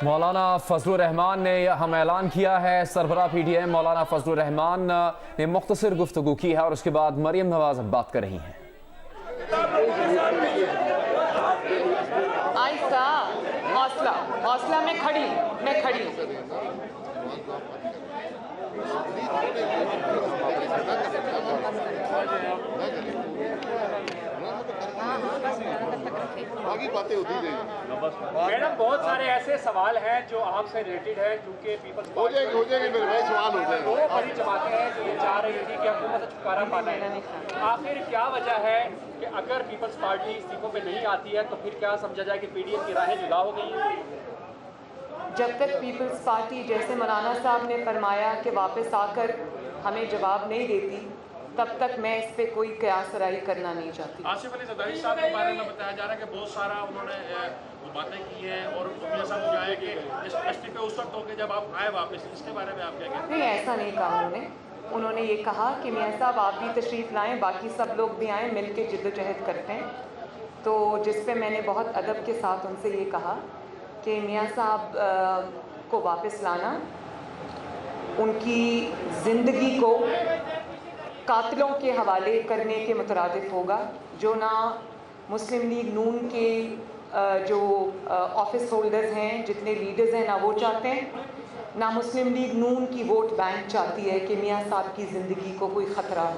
मौलाना फजलुर रहमान ने हम ऐलान किया है। सरबराह PTM मौलाना फजलुर रहमान ने मुख्तसर गुफ्तगू की है और उसके बाद मरियम नवाज बात कर रही हैं। आहिस्ता, हौसला हौसला, मैं खड़ी आगे बातें होती रहेंगी। मैडम, बहुत सारे ऐसे सवाल हैं जो आपसे रिलेटेड है, चूंकि पीपल्स हो जाएंगे मेरे भाई, सवाल हो जाएंगे। वो बड़ी जमातें हैं जो ये चाह रही थी कि हुकूमत से छुटकारा पाना है। आखिर क्या वजह है कि अगर पीपल्स पार्टी इस्तीफों पे नहीं आती है तो फिर क्या समझा जाए कि PDM की राहें जुदा हो गई हैं? जब तक पीपल्स पार्टी, जैसे मौलाना साहब ने फरमाया कि वापस आकर हमें जवाब नहीं देती, तब तक मैं इस पे कोई कयासराई करना नहीं चाहती। आसिफ अली जरदारी साहब के बारे में बताया जा रहा है कि बहुत सारा उन्होंने बातें की हैं और उन्होंने ऐसा मुझे आया कि इस्तीफे उस वक्त होंगे जब आप आए वापस। इसके बारे में आप क्या कहते हैं? नहीं, ऐसा नहीं कहा उन्होंने ये कहा कि मियाँ साहब आप भी तशरीफ़ लाएँ, बाकी सब लोग भी आएँ, मिल के जिद्दोजहद करते हैं। तो जिस पे मैंने बहुत अदब के साथ उनसे ये कहा कि मियाँ साहब को वापस लाना उनकी ज़िंदगी को कातिलों के हवाले करने के मुतरादिफ होगा, जो ना मुस्लिम लीग नून के जो ऑफिस होल्डर्स हैं, जितने लीडर्स हैं, ना वो चाहते हैं, ना मुस्लिम लीग नून की वोट बैंक चाहती है कि मियाँ साहब की ज़िंदगी को कोई ख़तरा हो,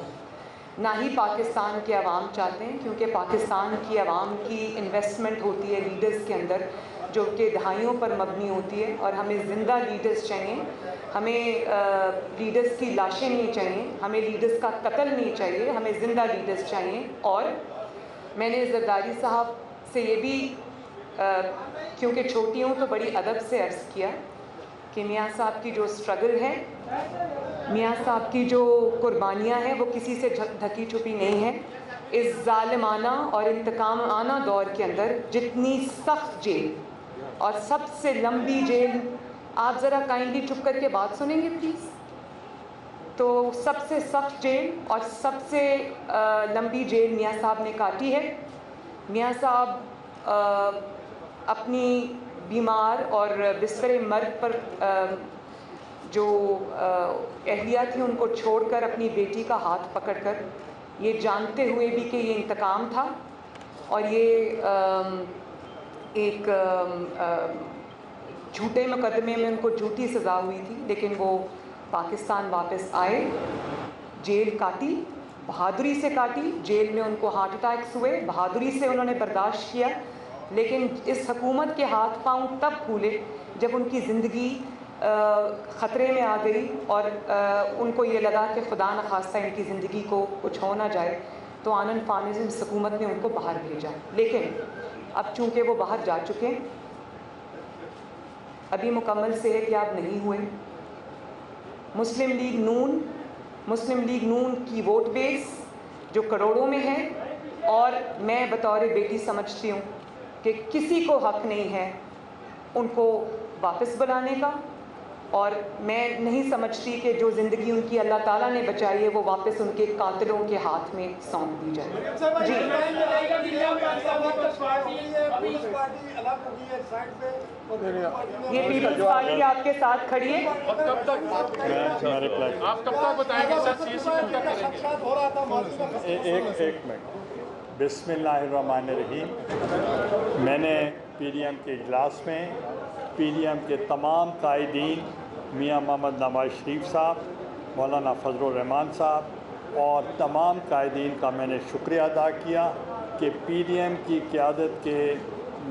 ना ही पाकिस्तान के अवाम चाहते हैं, क्योंकि पाकिस्तान की अवाम की इन्वेस्टमेंट होती है लीडर्स के अंदर, जो कि दहाइयों पर मबनी होती है। और हमें ज़िंदा लीडर्स चाहिए, हमें लीडर्स की लाशें नहीं चाहिए, हमें लीडर्स का कत्ल नहीं चाहिए, हमें ज़िंदा लीडर्स चाहिए। और मैंने जरदारी साहब से ये भी क्योंकि छोटी हूँ तो बड़ी अदब से अर्ज़ किया कि मियाँ साहब की जो स्ट्रगल है, मियाँ साहब की जो कुर्बानियाँ हैं, वो किसी से ढकी छुपी नहीं है। इस ज़ालिमाना और इंतकामाना दौर के अंदर जितनी सख्त जेल और सबसे लंबी जेल, आप ज़रा काइंडली चुप करके बात सुनेंगे प्लीज़? तो सबसे सख्त जेल और सबसे लंबी जेल मियाँ साहब ने काटी है। मियाँ साहब अपनी बीमार और बिस्तर मर्ग पर जो अहलिया थी उनको छोड़कर अपनी बेटी का हाथ पकड़कर, ये जानते हुए भी कि ये इंतकाम था और ये एक झूठे मुकदमे में उनको झूठी सज़ा हुई थी, लेकिन वो पाकिस्तान वापस आए, जेल काटी, बहादुरी से काटी। जेल में उनको हार्ट अटैक्स हुए, बहादुरी से उन्होंने बर्दाश्त किया। लेकिन इस हुकूमत के हाथ पांव तब फूले जब उनकी ज़िंदगी ख़तरे में आ गई और उनको ये लगा कि खुदा न खास्ता इनकी ज़िंदगी को कुछ हो ना जाए, तो आनन फानन इस हुकूमत ने उनको बाहर भेजा। लेकिन अब चूँकि वो बाहर जा चुके हैं, अभी मुकम्मल सेहतयाब नहीं हुए। मुस्लिम लीग नून की वोट बेस जो करोड़ों में है, और मैं बतौर बेटी समझती हूँ कि किसी को हक़ नहीं है उनको वापस बुलाने का, और मैं नहीं समझती कि जो ज़िंदगी उनकी अल्लाह ताला ने बचाई है वो वापस उनके कातिलों के हाथ में सौंप दी जाए। जी, ये पीपल्स पार्टी आपके साथ खड़ी है। आप कब तक बताएंगे सर? एक मिनट। बिस्मिल्लाहिर्रहमानिर्रहीम। मैंने PDM के इजलास में PDM के तमाम कायदीन, मियाँ मोहम्मद नवाज शरीफ साहब, मौलाना फजलुर रहमान साहब और तमाम कायदीन का मैंने शुक्रिया अदा किया कि PDM की क़यादत के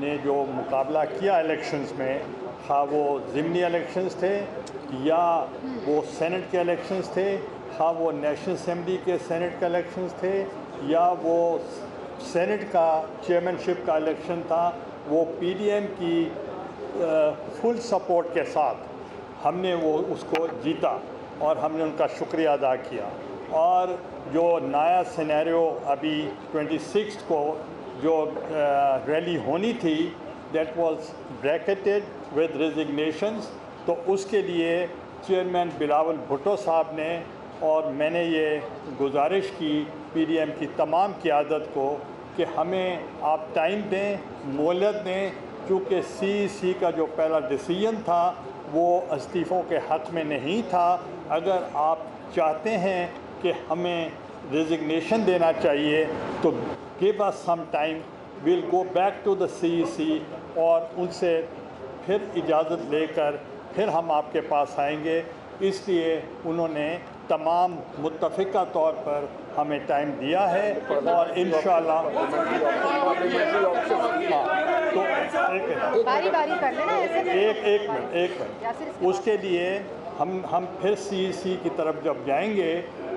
ने जो मुकाबला किया इलेक्शंस में, खा वो ज़िमनी इलेक्शंस थे या वो सेनेट के इलेक्शंस थे, खा वो नेशनल असम्बली के सेनेट के इलेक्शंस थे या वो सेनेट का चेयरमैनशिप का इलेक्शन था, वो PDM की फुल सपोर्ट के साथ हमने वो उसको जीता और हमने उनका शुक्रिया अदा किया। और जो नया सिनेरियो अभी 26 को जो रैली होनी थी, that was bracketed with resignations, तो उसके लिए चेयरमैन बिलावल भुट्टो साहब ने और मैंने ये गुजारिश की PDM की तमाम क़यादत को कि हमें आप टाइम दें, मोहलत दें चूँकि CEC का जो पहला डिसीजन था वो इस्तीफ़ों के हक़ में नहीं था। अगर आप चाहते हैं कि हमें रेजिग्नेशन देना चाहिए तो give us some time, will go back to the CEC और उनसे फिर इजाज़त लेकर फिर हम आपके पास आएंगे। इसलिए उन्होंने तमाम मुत्तफ़िका तौर पर हमें टाइम दिया है और इंशाअल्लाह तो बारी कर लेना ऐसे एक मिनट उसके लिए हम फिर CEC की तरफ जब जाएंगे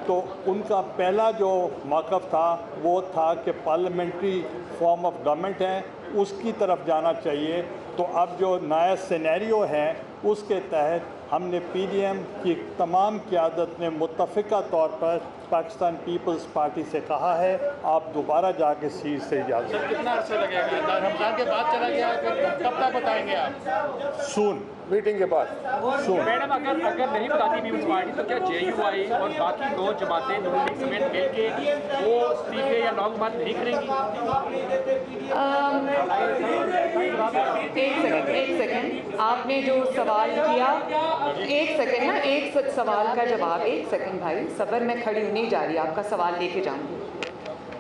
तो उनका पहला जो मौक़िफ़ था वो था कि पार्लियामेंट्री फॉर्म ऑफ गवर्नमेंट है उसकी तरफ जाना चाहिए। तो अब जो नया सिनेरियो है उसके तहत हमने PDM की तमाम क़यादत ने मुत्तफ़िका तौर पर पाकिस्तान पीपल्स पार्टी से कहा है आप दोबारा जाके सीट से इजाज़त। सर कितना अर्सा लगेगा? रमज़ान के बाद चला गया कब तक बताएंगे आप? सून मीटिंग के बाद सून। मैडम अगर नहीं बताती पीपल्स पार्टी तो क्या JUI और बाकी 2 जमातें नून लीग समेत मिल के वो इस्तीफे या लॉन्ग मार्च नहीं करेंगी? एक सेकंड आपने जो सवाल किया, एक सेकंड ना, एक सवाल का जवाब, एक सेकंड भाई सबर, मैं खड़ी नहीं जा रही, आपका सवाल लेके जाऊंगी।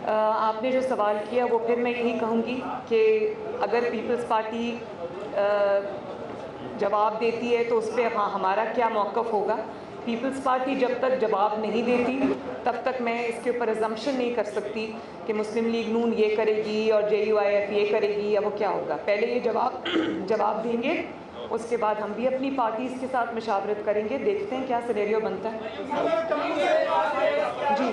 आपने जो सवाल किया वो फिर मैं यही कहूँगी कि अगर पीपल्स पार्टी जवाब देती है तो उस पर हाँ हमारा क्या मौक़िफ़ होगा। पीपल्स पार्टी जब तक जवाब नहीं देती तब तक मैं इसके ऊपर अजम्पशन नहीं कर सकती कि मुस्लिम लीग नून ये करेगी और JUIF ये करेगी या वो क्या होगा। पहले ये जवाब देंगे, उसके बाद हम भी अपनी पार्टीज़ के साथ मशावरत करेंगे, देखते हैं क्या सिनेरियो बनता है। जी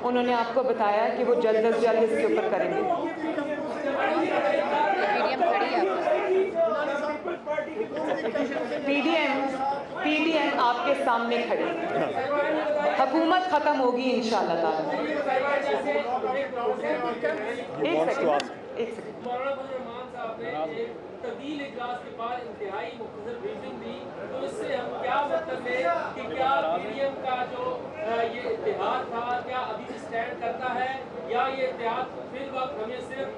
उन्होंने आपको बताया कि वो जल्द अज जल्द इसके ऊपर करेंगे। PDM आपके सामने खड़ी, हुकूमत ख़त्म होगी इंशाअल्लाह ताला। एक सेकंड तब्दील इजलास के बाद इंतहाई मुख्तसर ब्रीफिंग दी, तो इससे हम क्या मतलब है कि क्या PDM का जो ये इत्तेहाद था क्या अभी भी स्टैंड करता है या ये इत्तेहाद फिल वक्त हमें सिर्फ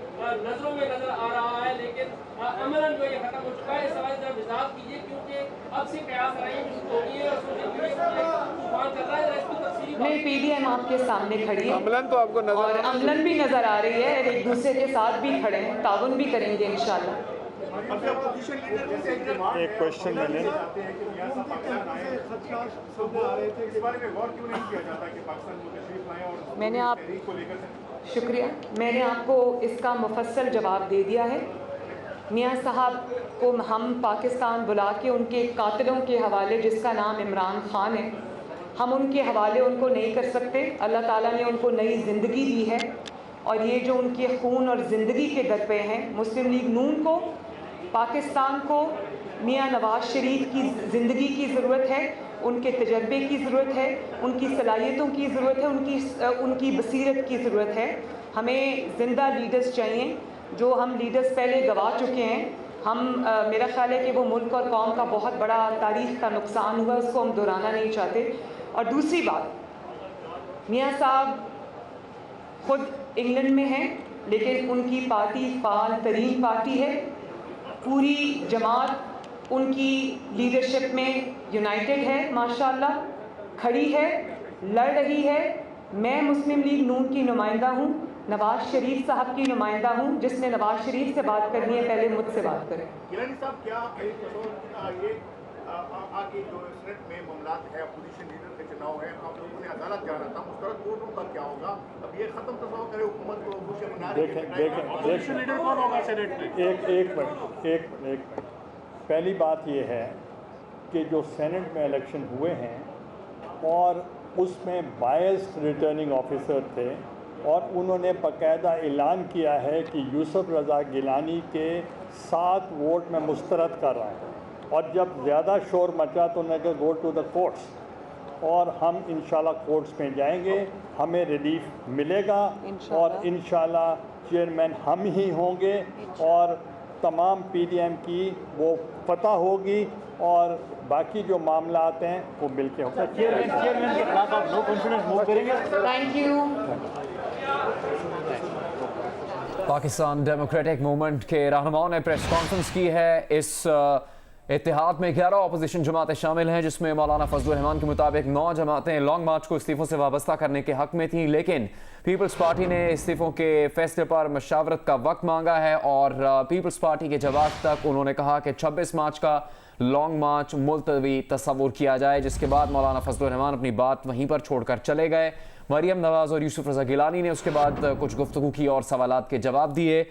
नज़रों में नज़र आ रहा है लेकिन अमलन जो ये ख़त्म हो चुका है। इस सवाल जरा वजाहत कीजिए क्योंकि अब से कयास रही हो गई है और सोशल मीडिया तूफान चल रहा है। इसकी तफसीली नहीं, PDM आपके सामने खड़ी है, अमलन तो आपको नजर और अमलन भी नज़र आ रही है, एक दूसरे के साथ भी खड़े हैं, ताउन भी करेंगे इंशाअल्लाह। एक क्वेश्चन मैंने शुक्रिया, मैंने आपको इसका मुफस्सल जवाब दे दिया है। मियाँ साहब को हम पाकिस्तान बुला के उनके कातिलों के हवाले, जिसका नाम इमरान ख़ान है, हम उनके हवाले उनको नहीं कर सकते। अल्लाह ताला ने उनको नई ज़िंदगी दी है और ये जो उनके खून और ज़िंदगी के दरपे हैं, मुस्लिम लीग नून को, पाकिस्तान को मियाँ नवाज़ शरीफ की ज़िंदगी की ज़रूरत है, उनके तजर्बे की ज़रूरत है, उनकी सलाहियतों की ज़रूरत है, उनकी बसीरत की ज़रूरत है। हमें ज़िंदा लीडर्स चाहिए। जो हम लीडर्स पहले गवा चुके हैं, मेरा ख़्याल है कि वो मुल्क और कौम का बहुत बड़ा तारीख़ का नुकसान हुआ, उसको हम दोहराना नहीं चाहते। और दूसरी बात, मियाँ साहब ख़ुद इंग्लैंड में हैं लेकिन उनकी पार्टी फ़ाल तरीन पार्टी है, पूरी जमात उनकी लीडरशिप में यूनाइटेड है, माशाल्लाह खड़ी है, लड़ रही है। मैं मुस्लिम लीग नून की नुमाइंदा हूँ, नवाज़ शरीफ साहब की नुमाइंदा हूँ। जिसने नवाज़ शरीफ से बात करनी है पहले मुझसे बात करें। गिलानी साहब, क्या ये आगे जो सेनेट में मामलात है, अपोजिशन लीडर के चुनाव है, आप लोगों ने अदालत जाना था, मुस्तरद कोर्टों का क्या होगा? अब ये खत्म तस्वर करे हुकूमत को, मुझे बना अपोजिशन लीडर कौन होगा सेनेट में? एक मिनट। पहली बात यह है कि जो सेनेट में इलेक्शन हुए हैं और उसमें बायस्ड रिटर्निंग ऑफिसर थे और उन्होंने बाकायदा ऐलान किया है कि यूसुफ रज़ा गिलानी के 7 वोट में मुस्तरद कर रहा है, और जब ज़्यादा शोर मचा तो उन्होंने कहा गो टू द कोर्ट्स, और हम इंशाल्लाह कोर्ट्स में जाएंगे, हमें रिलीफ मिलेगा और इंशाल्लाह चेयरमैन हम ही होंगे और तमाम PDM की वो फतह होगी और बाकी जो मामला आते हैं वो मिल के होगा। चेयरमैन के खिलाफ आप नो कॉन्फिडेंस मूव करेंगे? Thank you. Pakistan democratic movement के रहनुमाओं ने प्रेस कॉन्फ्रेंस की है। इस इत्तेहाद में 11 अपोजिशन जमातें शामिल हैं, जिसमें मौलाना फजलुर रहमान के मुताबिक 9 जमातें लॉन्ग मार्च को इस्तीफों से वाबस्ता करने के हक में थीं, लेकिन पीपल्स पार्टी ने इस्तीफों के फैसले पर मशावरत का वक्त मांगा है और पीपल्स पार्टी के जवाब तक उन्होंने कहा कि 26 मार्च का लॉन्ग मार्च मुलतवी तस्वुर किया जाए, जिसके बाद मौलाना फजलुर रहमान अपनी बात वहीं पर छोड़कर चले गए। मरियम नवाज और यूसुफ रजा गिलानी ने उसके बाद कुछ गुफ्तगू की और सवालात के जवाब दिए।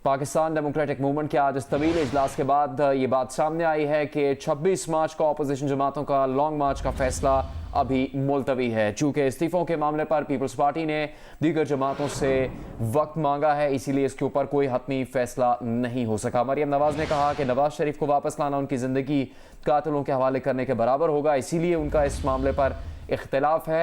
पाकिस्तान डेमोक्रेटिक मूवमेंट के आज इस तवील इजलास के बाद ये बात सामने आई है कि 26 मार्च को अपोजिशन जमातों का लॉन्ग मार्च का फैसला अभी मुलतवी है। चूँकि इस्तीफ़ों के मामले पर पीपल्स पार्टी ने दीगर जमातों से वक्त मांगा है, इसीलिए इसके ऊपर कोई हतमी फैसला नहीं हो सका। मरियम नवाज ने कहा कि नवाज शरीफ को वापस लाना उनकी ज़िंदगी कातिलों के हवाले करने के बराबर होगा, इसीलिए उनका इस मामले पर इख्तिलाफ है।